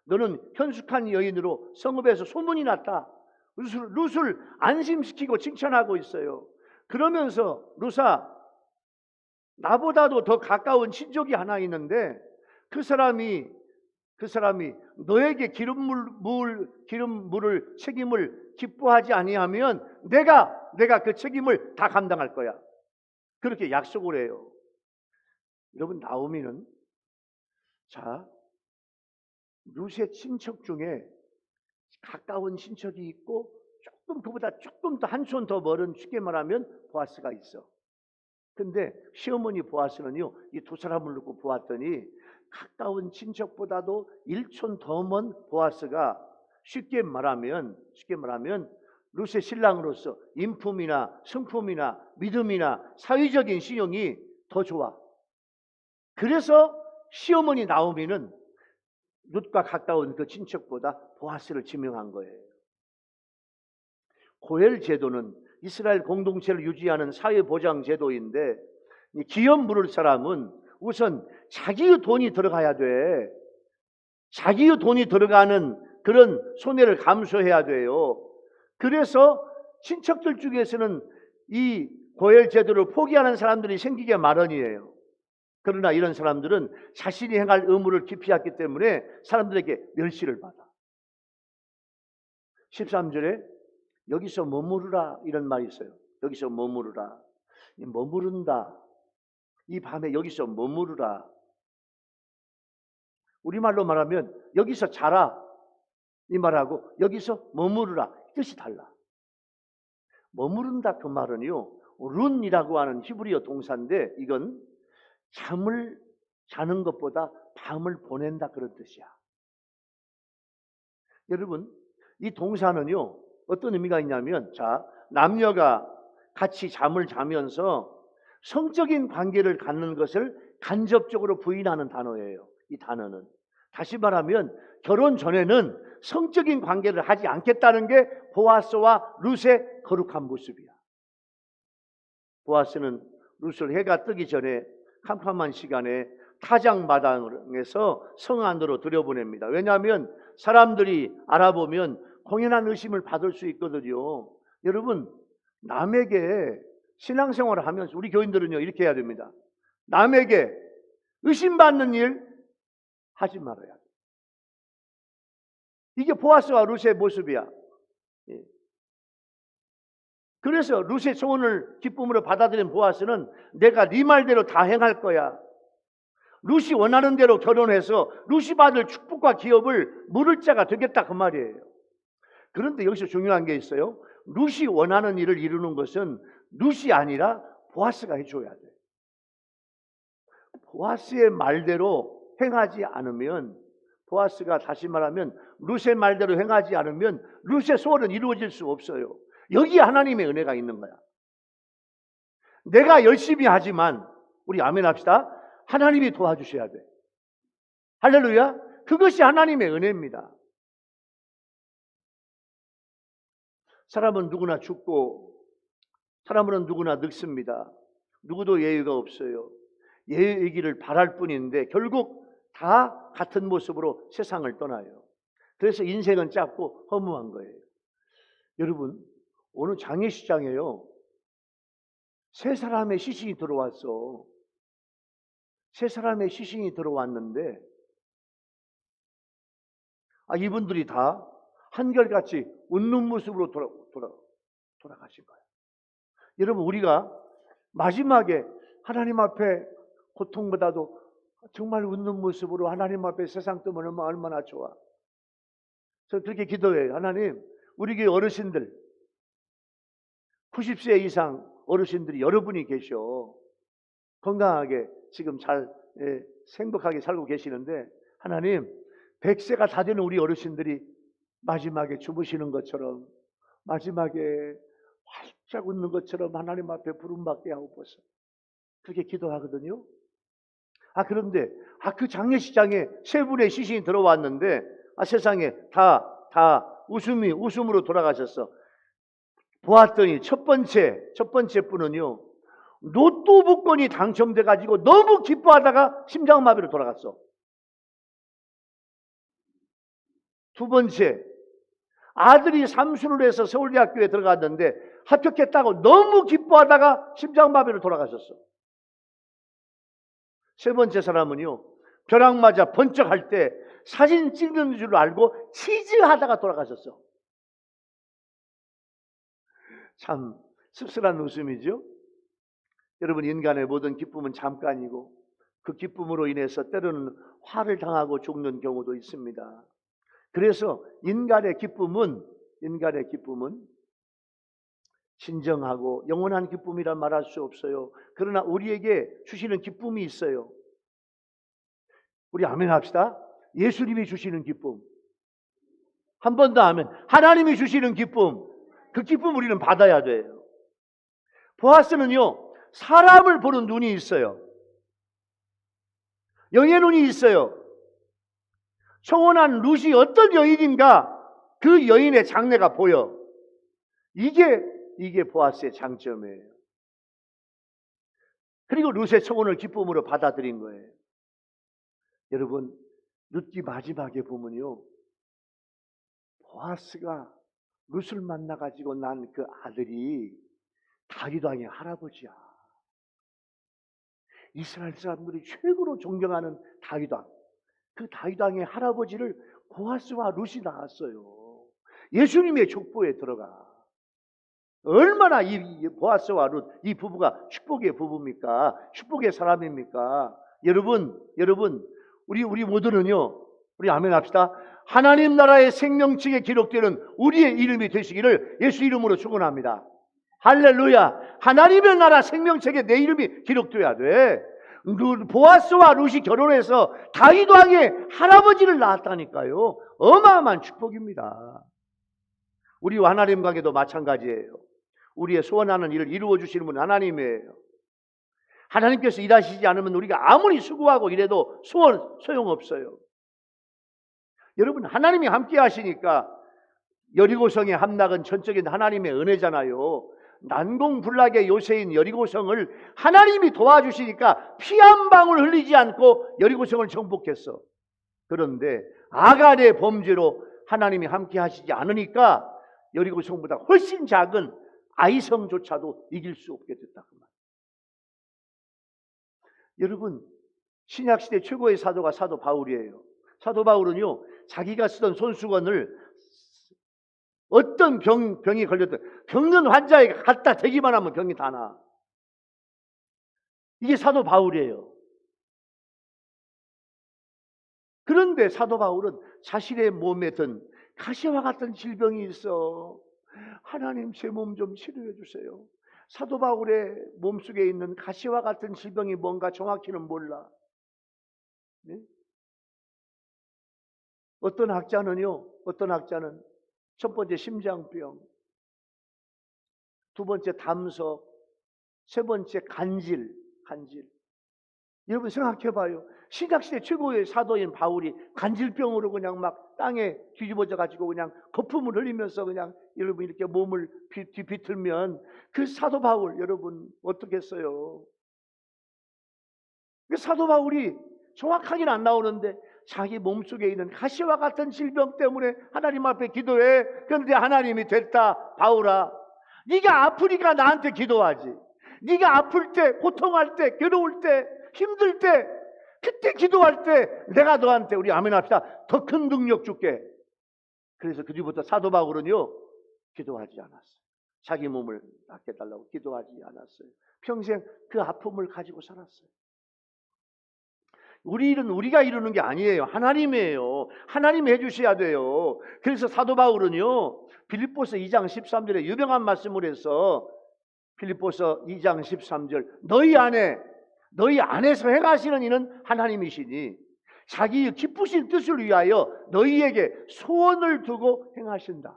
너는 현숙한 여인으로 성읍에서 소문이 났다. 룻을 안심시키고 칭찬하고 있어요. 그러면서 룻아, 나보다도 더 가까운 친족이 하나 있는데 그 사람이 너에게 기름물을 책임을 기뻐하지 아니하면 내가 그 책임을 다 감당할 거야. 그렇게 약속을 해요. 여러분, 나오미는 자, 룻의 친척 중에 가까운 친척이 있고 그보다 조금 더 한 손 더 멀은, 쉽게 말하면 보아스가 있어. 근데 시어머니 보아스는요, 이 두 사람을 놓고 보았더니 가까운 친척보다도 1촌 더 먼 보아스가 쉽게 말하면 룻의 신랑으로서 인품이나 성품이나 믿음이나 사회적인 신용이 더 좋아. 그래서 시어머니 나오미는 룻과 가까운 그 친척보다 보아스를 지명한 거예요. 고엘 제도는 이스라엘 공동체를 유지하는 사회보장 제도인데, 기업 물을 사람은 우선 자기의 돈이 들어가야 돼. 자기의 돈이 들어가는 그런 손해를 감수해야 돼요. 그래서 친척들 중에서는 이 고엘 제도를 포기하는 사람들이 생기게 마련이에요. 그러나 이런 사람들은 자신이 행할 의무를 기피했기 때문에 사람들에게 멸시를 받아. 13절에 여기서 머무르라 이런 말이 있어요. 여기서 머무르라. 머무른다. 이 밤에 여기서 머무르라. 우리말로 말하면 여기서 자라 이 말하고 여기서 머무르라 뜻이 달라. 머무른다 그 말은요, 룬이라고 하는 히브리어 동사인데 이건 잠을 자는 것보다 밤을 보낸다 그런 뜻이야. 여러분, 이 동사는요 어떤 의미가 있냐면, 자, 남녀가 같이 잠을 자면서 성적인 관계를 갖는 것을 간접적으로 부인하는 단어예요. 이 단어는 다시 말하면 결혼 전에는 성적인 관계를 하지 않겠다는 게 보아스와 룻의 거룩한 모습이야. 보아스는 룻을 해가 뜨기 전에 캄캄한 시간에 타작마당에서 성 안으로 들여보냅니다. 왜냐하면 사람들이 알아보면 공연한 의심을 받을 수 있거든요. 여러분, 남에게 신앙생활을 하면서 우리 교인들은요 이렇게 해야 됩니다. 남에게 의심받는 일 하지 말아야 돼. 이게 보아스와 룻의 모습이야. 그래서 룻의 소원을 기쁨으로 받아들인 보아스는 내가 네 말대로 다 행할 거야. 룻이 원하는 대로 결혼해서 룻이 받을 축복과 기업을 물을 자가 되겠다 그 말이에요. 그런데 여기서 중요한 게 있어요. 룻이 원하는 일을 이루는 것은 룻이 아니라 보아스가 해줘야 돼. 보아스의 말대로 행하지 않으면, 보아스가 다시 말하면 룻의 말대로 행하지 않으면 룻의 소원은 이루어질 수 없어요. 여기에 하나님의 은혜가 있는 거야. 내가 열심히 하지만, 우리 아멘 합시다. 하나님이 도와주셔야 돼. 할렐루야. 그것이 하나님의 은혜입니다. 사람은 누구나 죽고 사람은 누구나 늙습니다. 누구도 예외가 없어요. 예외이기를 바랄 뿐인데 결국 다 같은 모습으로 세상을 떠나요. 그래서 인생은 짧고 허무한 거예요. 여러분, 오늘 장례식장에요, 세 사람의 시신이 들어왔어. 세 사람의 시신이 들어왔는데 이분들이 다 한결같이 웃는 모습으로 돌아가신 거예요. 여러분, 우리가 마지막에 하나님 앞에 고통보다도 정말 웃는 모습으로 하나님 앞에 세상 떠나면 얼마나 좋아. 저는 그렇게 기도해요. 하나님, 우리 교회 어르신들 90세 이상 어르신들이 여러분이 계셔. 건강하게 지금 잘 행복하게 살고 계시는데 하나님, 100세가 다 되는 우리 어르신들이 마지막에 주무시는 것처럼, 마지막에 활짝 웃는 것처럼 하나님 앞에 부름받게 하옵소서. 그렇게 기도하거든요. 그런데 그 장례식장에 세 분의 시신이 들어왔는데 세상에 다 웃음으로 돌아가셨어. 보았더니 첫 번째 분은요, 로또 복권이 당첨돼 가지고 너무 기뻐하다가 심장마비로 돌아갔어. 두 번째, 아들이 삼수를 해서 서울대학교에 들어갔는데 합격했다고 너무 기뻐하다가 심장마비로 돌아가셨어. 세 번째 사람은요, 벼락 맞아 번쩍할 때 사진 찍는 줄 알고 치즈하다가 돌아가셨어. 참 씁쓸한 웃음이죠. 여러분, 인간의 모든 기쁨은 잠깐이고 그 기쁨으로 인해서 때로는 화를 당하고 죽는 경우도 있습니다. 그래서 인간의 기쁨은 진정하고 영원한 기쁨이라 말할 수 없어요. 그러나 우리에게 주시는 기쁨이 있어요. 우리 아멘 합시다. 예수님이 주시는 기쁨. 한 번 더 아멘. 하나님이 주시는 기쁨. 그 기쁨 우리는 받아야 돼요. 보아스는요, 사람을 보는 눈이 있어요. 영의 눈이 있어요. 청혼한 룻이 어떤 여인인가, 그 여인의 장래가 보여. 이게 보아스의 장점이에요. 그리고 룻의 청혼을 기쁨으로 받아들인 거예요. 여러분, 룻기 마지막에 보면요, 보아스가 룻을 만나가지고 난 그 아들이 다윗 왕의 할아버지야. 이스라엘 사람들이 최고로 존경하는 다윗 왕. 그 다윗 왕의 할아버지를 보아스와 룻이 낳았어요. 예수님의 족보에 들어가. 얼마나 이 보아스와 룻, 이 부부가 축복의 부부입니까? 축복의 사람입니까? 여러분, 우리 모두는요, 우리 아멘 합시다. 하나님 나라의 생명책에 기록되는 우리의 이름이 되시기를 예수 이름으로 축원합니다. 할렐루야. 하나님의 나라 생명책에 내 이름이 기록돼야 돼. 보아스와 룻이 결혼해서 다윗 왕의 할아버지를 낳았다니까요. 어마어마한 축복입니다. 우리와 하나님 관계도 마찬가지예요. 우리의 소원하는 일을 이루어 주시는 분은 하나님이에요. 하나님께서 일하시지 않으면 우리가 아무리 수고하고 이래도 소용없어요. 여러분, 하나님이 함께 하시니까 여리고성의 함락은 전적인 하나님의 은혜잖아요. 난공불락의 요새인 여리고성을 하나님이 도와주시니까 피 한 방울 흘리지 않고 여리고성을 정복했어. 그런데 아간의 범죄로 하나님이 함께 하시지 않으니까 여리고성보다 훨씬 작은 아이성조차도 이길 수 없게 됐다 그 말. 여러분, 신약시대 최고의 사도가 사도 바울이에요. 사도 바울은요, 자기가 쓰던 손수건을 어떤 병이 걸렸든 병든 환자에게 갖다 대기만 하면 병이 다 나. 이게 사도 바울이에요. 그런데 사도 바울은 자신의 몸에 든 가시와 같은 질병이 있어. 하나님 제 몸 좀 치료해 주세요. 사도 바울의 몸속에 있는 가시와 같은 질병이 뭔가 정확히는 몰라. 네? 어떤 학자는 첫 번째 심장병, 두 번째 담석, 세 번째 간질. 여러분 생각해 봐요. 신약시대 최고의 사도인 바울이 간질병으로 그냥 막 땅에 뒤집어져 가지고 그냥 거품을 흘리면서 그냥 여러분 이렇게 몸을 비틀면 그 사도 바울 여러분 어떻겠어요? 그 사도 바울이 정확하게는 안 나오는데 자기 몸속에 있는 가시와 같은 질병 때문에 하나님 앞에 기도해. 그런데 하나님이 됐다. 바울아, 네가 아프니까 나한테 기도하지. 네가 아플 때, 고통할 때, 괴로울 때, 힘들 때, 그때 기도할 때 내가 너한테, 우리 아멘 합시다, 더 큰 능력 줄게. 그래서 그 뒤부터 사도 바울은요 기도하지 않았어요. 자기 몸을 낫게 달라고 기도하지 않았어요. 평생 그 아픔을 가지고 살았어요. 우리 일은 우리가 이루는 게 아니에요. 하나님이에요. 하나님이 해주셔야 돼요. 그래서 사도 바울은요 빌립보서 2장 13절에 유명한 말씀을 해서 빌립보서 2장 13절 너희 안에서 행하시는 이는 하나님이시니 자기 기쁘신 뜻을 위하여 너희에게 소원을 두고 행하신다.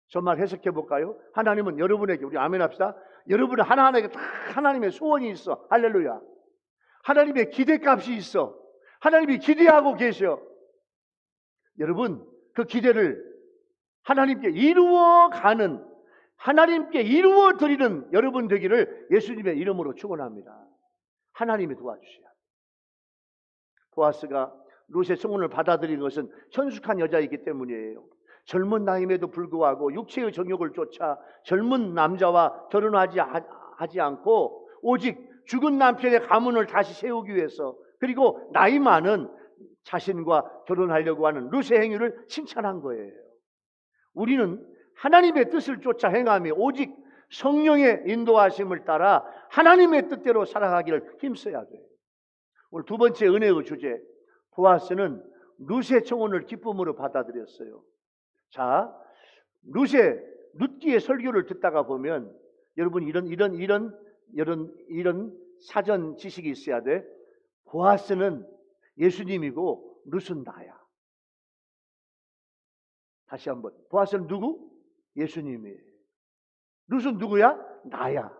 저 말 해석해 볼까요? 하나님은 여러분에게, 우리 아멘 합시다, 여러분 하나하나에게 다 하나님의 소원이 있어. 할렐루야. 하나님의 기대값이 있어. 하나님이 기대하고 계셔. 여러분 그 기대를 하나님께 이루어가는, 하나님께 이루어 드리는 여러분 되기를 예수님의 이름으로 축원합니다. 하나님이 도와주셔야 돼요. 보아스가 룻의 청혼을 받아들인 것은 현숙한 여자이기 때문이에요. 젊은 나이임에도 불구하고 육체의 정욕을 쫓아 젊은 남자와 결혼하지 않고 오직 죽은 남편의 가문을 다시 세우기 위해서, 그리고 나이 많은 자신과 결혼하려고 하는 룻의 행위를 칭찬한 거예요. 우리는 하나님의 뜻을 쫓아 행하며 오직 성령의 인도하심을 따라 하나님의 뜻대로 살아가기를 힘써야 돼요. 오늘 두 번째 은혜의 주제, 보아스는 룻의 청혼을 기쁨으로 받아들였어요. 자, 룻기의 설교를 듣다가 보면 여러분 이런 사전 지식이 있어야 돼. 보아스는 예수님이고 룻은 나야. 다시 한번, 보아스는 누구? 예수님이에요. 룻은 누구야? 나야.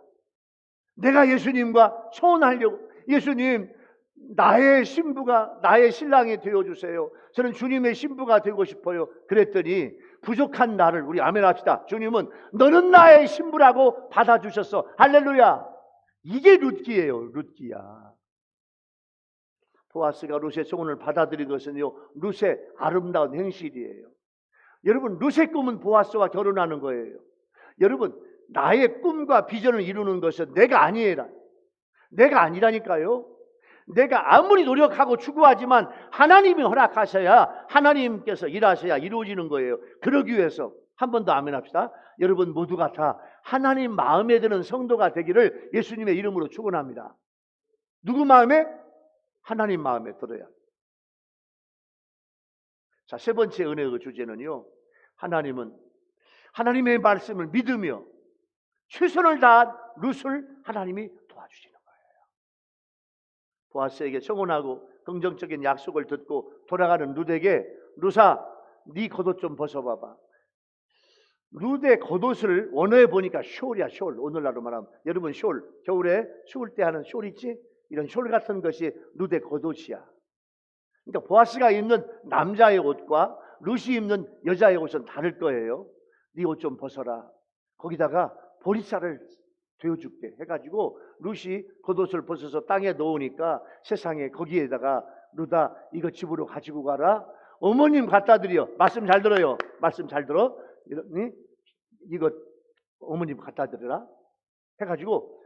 내가 예수님과 청혼하려고, 예수님 나의 신부가, 나의 신랑이 되어주세요. 저는 주님의 신부가 되고 싶어요. 그랬더니 부족한 나를, 우리 아멘 합시다, 주님은 너는 나의 신부라고 받아주셨어. 할렐루야. 이게 룻기예요. 룻기야. 보아스가 룻의 청혼을 받아들인 것은요 룻의 아름다운 행실이에요. 여러분 룻의 꿈은 보아스와 결혼하는 거예요. 여러분 나의 꿈과 비전을 이루는 것은 내가 아니라니까요. 내가 아무리 노력하고 추구하지만 하나님이 허락하셔야, 하나님께서 일하셔야 이루어지는 거예요. 그러기 위해서 한 번 더 아멘 합시다. 여러분 모두가 다 하나님 마음에 드는 성도가 되기를 예수님의 이름으로 축원합니다. 누구 마음에? 하나님 마음에 들어야. 자, 세 번째 은혜의 주제는요, 하나님은 하나님의 말씀을 믿으며 최선을 다한 룻을 하나님이 도와주시는 거예요. 보아스에게 청혼하고 긍정적인 약속을 듣고 돌아가는 룻에게, 룻아 네 겉옷 좀 벗어봐봐. 룻의 겉옷을 원어에 보니까 숄이야. 숄. 오늘날로 말하면 여러분 숄, 겨울에 추울 때 하는 숄 있지? 이런 숄 같은 것이 룻의 겉옷이야. 그러니까 보아스가 입는 남자의 옷과 룻이 입는 여자의 옷은 다를 거예요. 네 옷 좀 벗어라. 거기다가 보리쌀을 되어줄게 해가지고 룻이 겉옷을 벗어서 땅에 놓으니까 세상에, 거기에다가 룻아 이거 집으로 가지고 가라. 어머님 갖다 드려. 말씀 잘 들어요. 말씀 잘 들어. 이거 어머님 갖다 드려라 해가지고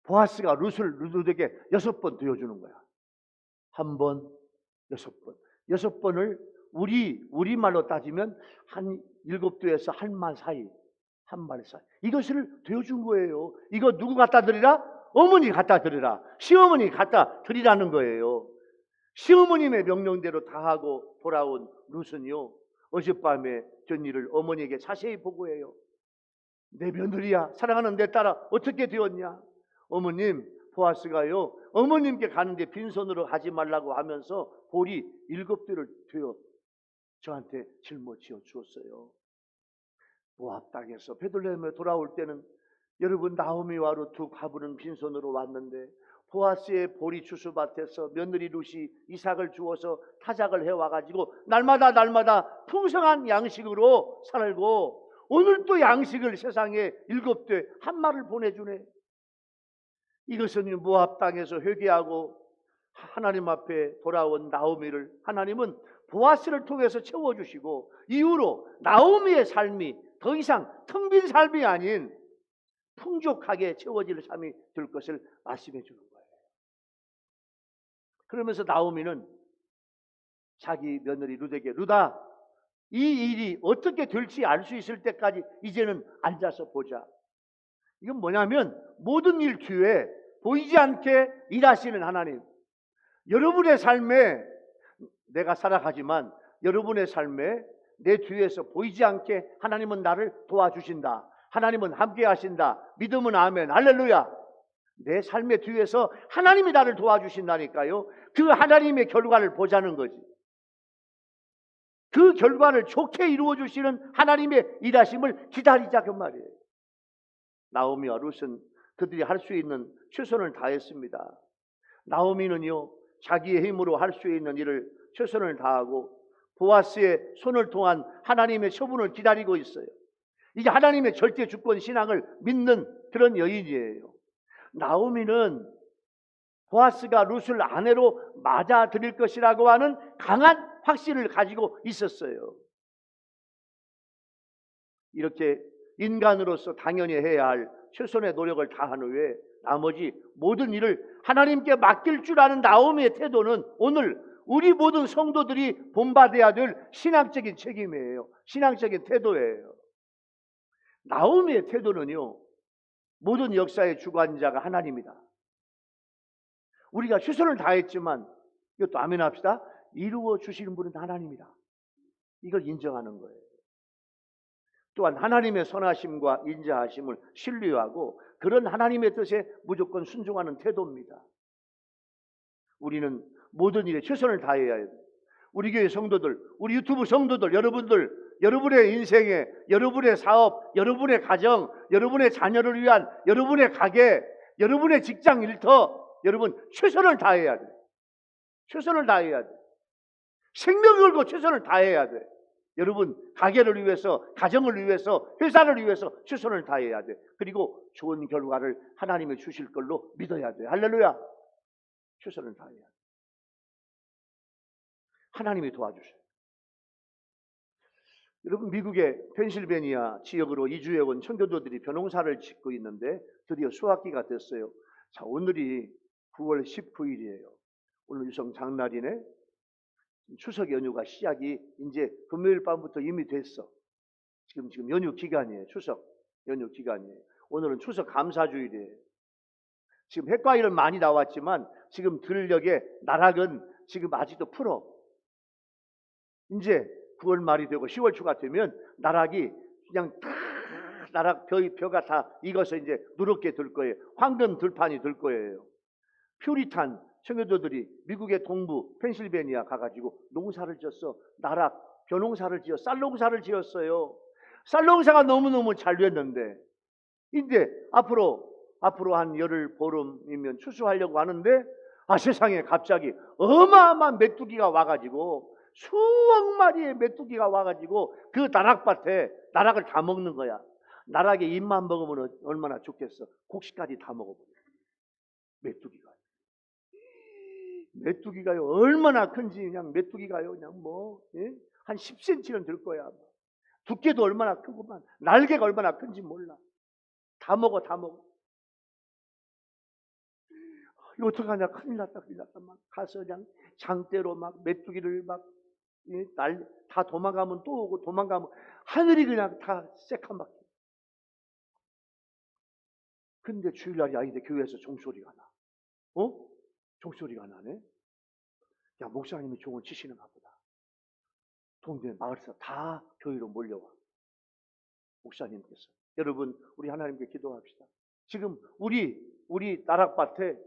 보아스가 룻에게 6번 되어주는 거야. 한 번, 6번. 6번을 우리말로 따지면 한 7두에서 한 말 사이, 한 말 사이. 이것을 되어준 거예요. 이거 누구 갖다 드리라? 어머니 갖다 드리라. 시어머니 갖다 드리라는 거예요. 시어머님의 명령대로 다 하고 돌아온 룻은요, 어젯밤에 전 일을 어머니에게 자세히 보고해요. 내 며느리야, 사랑하는 내 딸아, 어떻게 되었냐? 어머님, 보아스가요, 어머님께 가는데 빈손으로 가지 말라고 하면서 볼이 7대를 되어 저한테 짊어지어 주었어요. 모압 땅에서 베들레헴에 돌아올 때는 여러분, 나오미와 룻 두 과부는 빈손으로 왔는데 보아스의 보리 추수밭에서 며느리 룻이 이삭을 주어서 타작을 해와가지고 날마다 풍성한 양식으로 살고, 오늘 또 양식을 세상에 7대 한 마리를 보내주네. 이것은 모압 땅에서 회개하고 하나님 앞에 돌아온 나오미를 하나님은 보아스를 통해서 채워주시고, 이후로 나오미의 삶이 더 이상 텅 빈 삶이 아닌 풍족하게 채워질 삶이 될 것을 말씀해 주는 거예요. 그러면서 나오미는 자기 며느리 룻에게, 룻아, 이 일이 어떻게 될지 알 수 있을 때까지 이제는 앉아서 보자. 이건 뭐냐면, 모든 일 뒤에 보이지 않게 일하시는 하나님, 여러분의 삶에 내가 살아가지만 여러분의 삶에 내 뒤에서 보이지 않게 하나님은 나를 도와주신다. 하나님은 함께 하신다. 믿음은 아멘, 할렐루야. 내 삶의 뒤에서 하나님이 나를 도와주신다니까요. 그 하나님의 결과를 보자는 거지. 그 결과를 좋게 이루어 주시는 하나님의 일하심을 기다리자, 그 말이에요. 나오미와 룻은 그들이 할 수 있는 최선을 다했습니다. 나오미는요, 자기의 힘으로 할 수 있는 일을 최선을 다하고 보아스의 손을 통한 하나님의 처분을 기다리고 있어요. 이게 하나님의 절대 주권 신앙을 믿는 그런 여인이에요. 나오미는 보아스가 룻을 아내로 맞아들일 것이라고 하는 강한 확신을 가지고 있었어요. 이렇게 인간으로서 당연히 해야 할 최선의 노력을 다한 후에 나머지 모든 일을 하나님께 맡길 줄 아는 나오미의 태도는 오늘 우리 모든 성도들이 본받아야 될 신앙적인 책임이에요. 신앙적인 태도예요. 나오미의 태도는요, 모든 역사의 주관자가 하나님이다. 우리가 최선을 다했지만, 이것도 아멘 합시다, 이루어 주시는 분은 하나님이다. 이걸 인정하는 거예요. 또한 하나님의 선하심과 인자하심을 신뢰하고 그런 하나님의 뜻에 무조건 순종하는 태도입니다. 우리는 모든 일에 최선을 다해야 해요. 우리 교회 성도들, 우리 유튜브 성도들, 여러분의 인생에, 여러분의 사업, 여러분의 가정, 여러분의 자녀를 위한 여러분의 가게, 여러분의 직장 일터, 여러분 최선을 다해야 돼. 최선을 다해야 돼. 생명 걸고 최선을 다해야 돼. 여러분 가게를 위해서, 가정을 위해서, 회사를 위해서 최선을 다해야 돼. 그리고 좋은 결과를 하나님이 주실 걸로 믿어야 돼. 할렐루야. 최선을 다해야 돼. 하나님이 도와주셔요. 여러분, 미국의 펜실베니아 지역으로 이주해 온 청교도들이 벼농사를 짓고 있는데 드디어 수확기가 됐어요. 자, 오늘이 9월 19일이에요. 오늘 유성 장날이네. 추석 연휴가 시작이 이제 금요일 밤부터 이미 됐어. 지금 연휴 기간이에요. 추석 연휴 기간이에요. 오늘은 추석 감사주일이에요. 지금 핵과일은 많이 나왔지만 지금 들녘에 나락은 지금 아직도 풀어. 이제 9월 말이 되고 10월 초가 되면 나락이 그냥 다 나락 벼가 다 익어서 이제 누렇게 될 거예요. 황금 들판이 될 거예요. 퓨리탄 청교도들이 미국의 동부 펜실베니아 가가지고 농사를 지었어. 나락 벼농사를 지어 쌀농사를 지었어요. 쌀농사가 너무너무 잘 됐는데 이제 앞으로 한 열흘 보름이면 추수하려고 하는데 세상에 갑자기 어마어마한 메뚜기가 와가지고 수억 마리의 메뚜기가 와가지고 그 나락밭에 나락을 다 먹는 거야. 나락에 잎만 먹으면 얼마나 좋겠어. 곡식까지 다 먹어버려. 메뚜기가요 얼마나 큰지, 그냥 메뚜기가요 그냥 한 10cm는 될 거야. 두께도 얼마나 크구만. 날개가 얼마나 큰지 몰라. 다 먹어. 이거 어떡하냐, 큰일 났다. 막 가서 그냥 장대로 막 메뚜기를 막 다 도망가면 또 오고 도망가면 하늘이 그냥 다 새카맣게. 근데 주일날이 아닌데 교회에서 종소리가 나. 종소리가 나네. 야, 목사님이 종을 치시는가 보다. 동네 마을에서 다 교회로 몰려와. 목사님께서. 여러분, 우리 하나님께 기도합시다. 지금 우리 나락밭에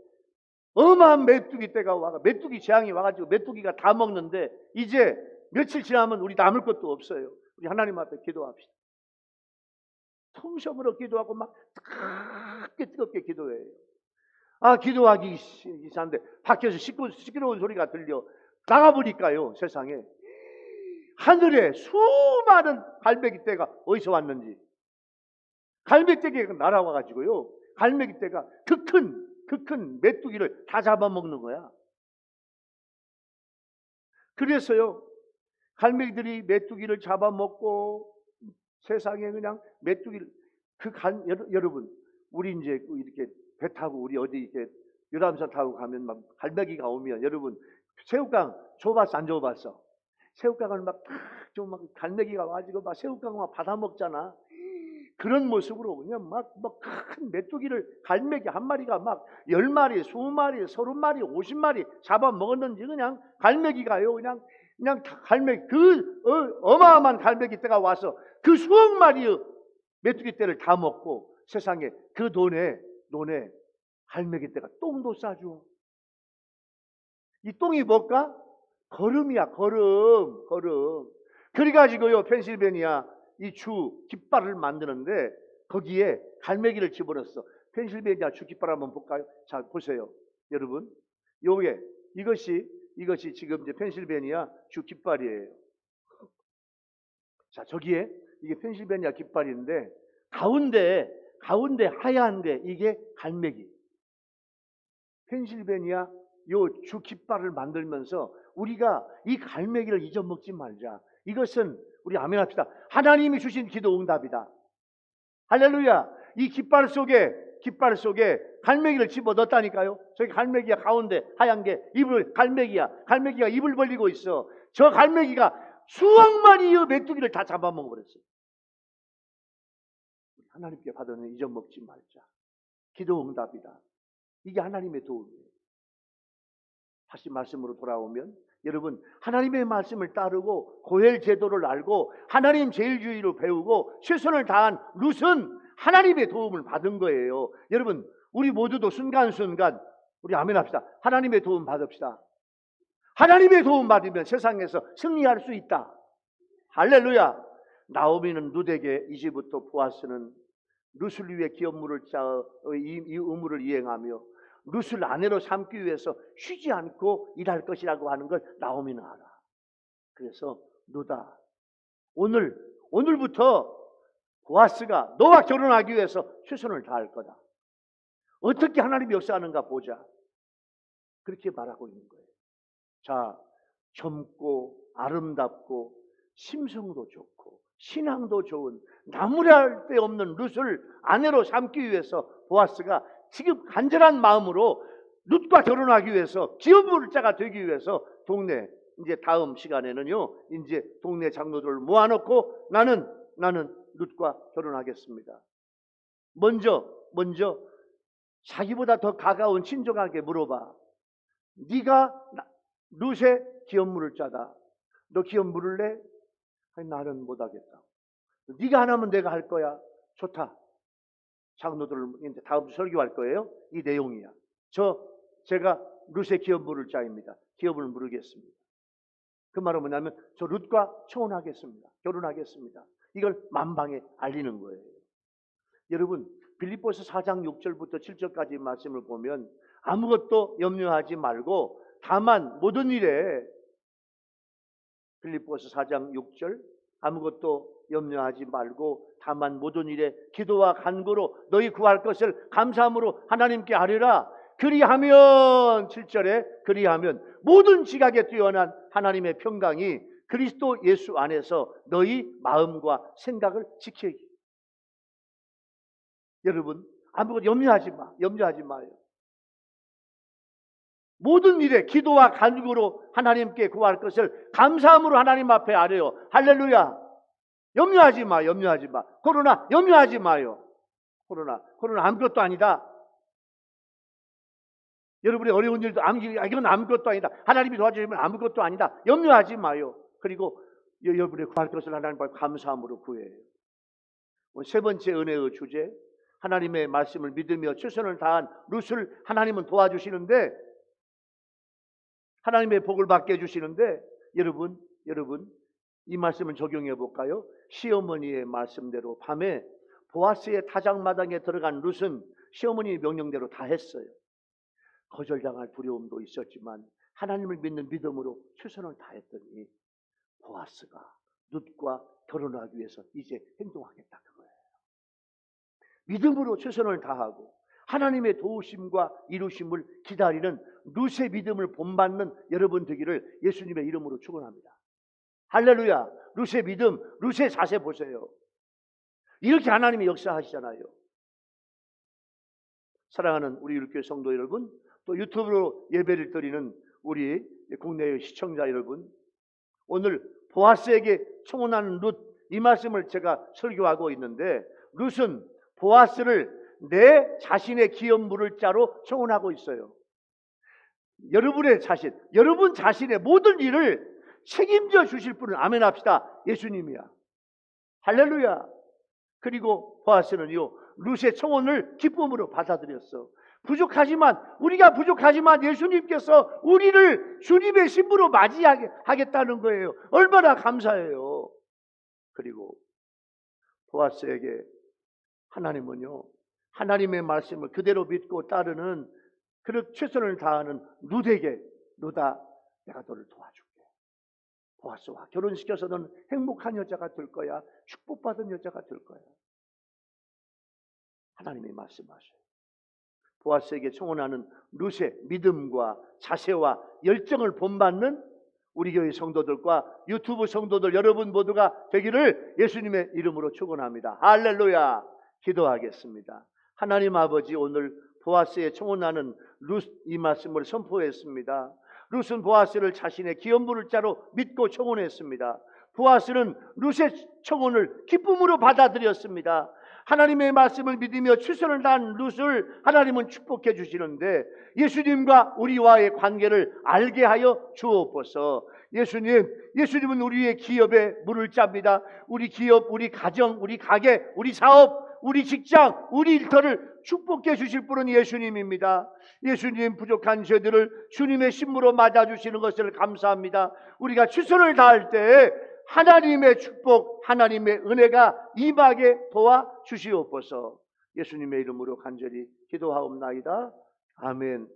어마한 메뚜기 떼가 와가 메뚜기 재앙이 와가지고 메뚜기가 다 먹는데 이제 며칠 지나면 우리 남을 것도 없어요. 우리 하나님 앞에 기도합시다. 통성으로 기도하고 막 뜨겁게 기도해요. 기도하기 이상한데 밖에서 시끄러운 소리가 들려 나가보니까요, 세상에 하늘에 수많은 갈매기 떼가 어디서 왔는지, 갈매기 떼가 날아와가지고요, 갈매기 떼가 그 큰 메뚜기를 다 잡아먹는 거야. 그래서요, 갈매기들이 메뚜기를 잡아먹고 세상에 그냥 메뚜기를 여러분, 우리 이제 이렇게 배 타고 우리 어디 이렇게 유람선 타고 가면 막 갈매기가 오면 여러분 새우깡 줘봤어 안 줘봤어? 새우깡을 막 갈매기가 와가지고 막 새우깡 막 받아 먹잖아. 그런 모습으로 그냥 막 큰 메뚜기를 갈매기 한 마리가 막 10마리, 20마리, 30마리, 50마리 잡아 먹었는지 그냥 갈매기가요 그냥 갈매기 어마어마한 갈매기 떼가 와서 그 수억 마리의 메뚜기 떼를 다 먹고 세상에 그 논에 갈매기 떼가 똥도 싸줘. 이 똥이 뭘까? 거름이야, 거름. 그래가지고요, 펜실베니아 이 주 깃발을 만드는데 거기에 갈매기를 집어넣었어. 펜실베니아 주 깃발 한번 볼까요? 자, 보세요. 여러분. 이것이 지금 이제 펜실베니아 주 깃발이에요. 자, 저기에 이게 펜실베니아 깃발인데 가운데 하얀데 이게 갈매기. 펜실베니아 요 주 깃발을 만들면서 우리가 이 갈매기를 잊어먹지 말자. 이것은 우리 아멘 합시다. 하나님이 주신 기도 응답이다. 할렐루야. 이 깃발 속에 갈매기를 집어넣었다니까요. 저기 갈매기가 가운데 하얀 게 갈매기가 입을 벌리고 있어. 저 갈매기가 수억 마리의 메뚜기를 다 잡아먹어 버렸어요. 하나님께 받으면 잊어먹지 말자. 기도 응답이다. 이게 하나님의 도움이에요. 다시 말씀으로 돌아오면 여러분, 하나님의 말씀을 따르고 고엘 제도를 알고 하나님 제일주의로 배우고 최선을 다한 룻은 하나님의 도움을 받은 거예요. 여러분, 우리 모두도 순간순간 우리 아멘 합시다. 하나님의 도움 받읍시다. 하나님의 도움 받으면 세상에서 승리할 수 있다. 할렐루야. 나오미는 룻에게 이제부터 보아스는 룻을 위해 기업물을 이 의무를 이행하며 룻을 아내로 삼기 위해서 쉬지 않고 일할 것이라고 하는 걸 나오미는 알아. 그래서 룻아, 오늘부터 보아스가 너와 결혼하기 위해서 최선을 다할 거다. 어떻게 하나님이 역사하는가 보자. 그렇게 말하고 있는 거예요. 자, 젊고 아름답고 심성도 좋고 신앙도 좋은 나무랄 데 없는 룻을 아내로 삼기 위해서 보아스가 지금 간절한 마음으로 룻과 결혼하기 위해서 기업물자가 되기 위해서 동네 이제 다음 시간에는요 이제 동네 장로들을 모아놓고 나는 룻과 결혼하겠습니다. 먼저 자기보다 더 가까운 친족에게 물어봐. 네가 룻의 기업물을 짜다. 너 기업 물을래? 아니, 나는 못하겠다. 네가 안 하면 내가 할 거야. 좋다. 장로들을 이제 다음 설교할 거예요. 이 내용이야. 제가 룻의 기업 물을 자입니다. 기업을 물으겠습니다. 그 말은 뭐냐면 저 룻과 청혼하겠습니다. 결혼하겠습니다. 이걸 만방에 알리는 거예요. 여러분, 빌립보서 4장 6절부터 7절까지 말씀을 보면 아무것도 염려하지 말고 다만 모든 일에 빌립보서 4장 6절 아무것도 염려하지 말고 다만 모든 일에 기도와 간구로 너희 구할 것을 감사함으로 하나님께 아뢰라. 그리하면 7절에 그리하면 모든 지각에 뛰어난 하나님의 평강이 그리스도 예수 안에서 너희 마음과 생각을 지키기. 여러분, 아무것도 염려하지 마요. 모든 일에 기도와 간구로 하나님께 구할 것을 감사함으로 하나님 앞에 아뢰요. 할렐루야. 염려하지 마. 염려하지 마. 코로나 염려하지 마요. 코로나 아무것도 아니다. 여러분의 어려운 일도 이건 아무것도 아니다. 하나님이 도와주시면 아무것도 아니다. 염려하지 마요. 그리고 여러분의 구할 것을 하나님 앞에 감사함으로 구해요. 세 번째 은혜의 주제, 하나님의 말씀을 믿으며 최선을 다한 룻을 하나님은 도와주시는데, 하나님의 복을 받게 해주시는데, 여러분 이 말씀을 적용해 볼까요? 시어머니의 말씀대로 밤에 보아스의 타작마당에 들어간 룻은 시어머니의 명령대로 다 했어요. 거절당할 두려움도 있었지만 하나님을 믿는 믿음으로 최선을 다했더니 보아스가 룻과 결혼하기 위해서 이제 행동하겠다 그거예요. 믿음으로 최선을 다하고 하나님의 도우심과 이루심을 기다리는 룻의 믿음을 본받는 여러분 되기를 예수님의 이름으로 축원합니다. 할렐루야. 룻의 믿음, 룻의 자세 보세요. 이렇게 하나님이 역사하시잖아요. 사랑하는 우리 율교회 성도 여러분, 또 유튜브로 예배를 드리는 우리 국내의 시청자 여러분, 오늘 보아스에게 청혼하는 룻, 이 말씀을 제가 설교하고 있는데, 룻은 보아스를 내 자신의 기업 물을 자로 청혼하고 있어요. 여러분의 자신, 여러분 자신의 모든 일을 책임져 주실 분은 아멘 합시다. 예수님이야. 할렐루야. 그리고 보아스는요, 룻의 청혼을 기쁨으로 받아들였어. 우리가 부족하지만 예수님께서 우리를 주님의 신부로 맞이하겠다는 거예요. 얼마나 감사해요. 그리고 보아스에게 하나님은요, 하나님의 말씀을 그대로 믿고 따르는 그렇게 최선을 다하는 룻에게, 룻아, 내가 너를 도와줄게. 보아스와 결혼시켜서 너는 행복한 여자가 될 거야. 축복받은 여자가 될 거야. 하나님이 말씀하셔요. 보아스에게 청혼하는 룻의 믿음과 자세와 열정을 본받는 우리 교회 성도들과 유튜브 성도들 여러분 모두가 되기를 예수님의 이름으로 축원합니다. 할렐루야. 기도하겠습니다. 하나님 아버지, 오늘 보아스에 청혼하는 룻 이 말씀을 선포했습니다. 룻은 보아스를 자신의 기업물을 자로 믿고 청혼했습니다. 보아스는 룻의 청혼을 기쁨으로 받아들였습니다. 하나님의 말씀을 믿으며 최선을 다한 룻을 하나님은 축복해 주시는데, 예수님과 우리와의 관계를 알게 하여 주옵소서. 예수님은 우리의 기업에 물을 짭니다. 우리 기업, 우리 가정, 우리 가게, 우리 사업, 우리 직장, 우리 일터를 축복해 주실 분은 예수님입니다. 예수님, 부족한 죄들을 주님의 신부로 맞아주시는 것을 감사합니다. 우리가 최선을 다할 때 하나님의 축복, 하나님의 은혜가 임하게 도와주시옵소서. 예수님의 이름으로 간절히 기도하옵나이다. 아멘.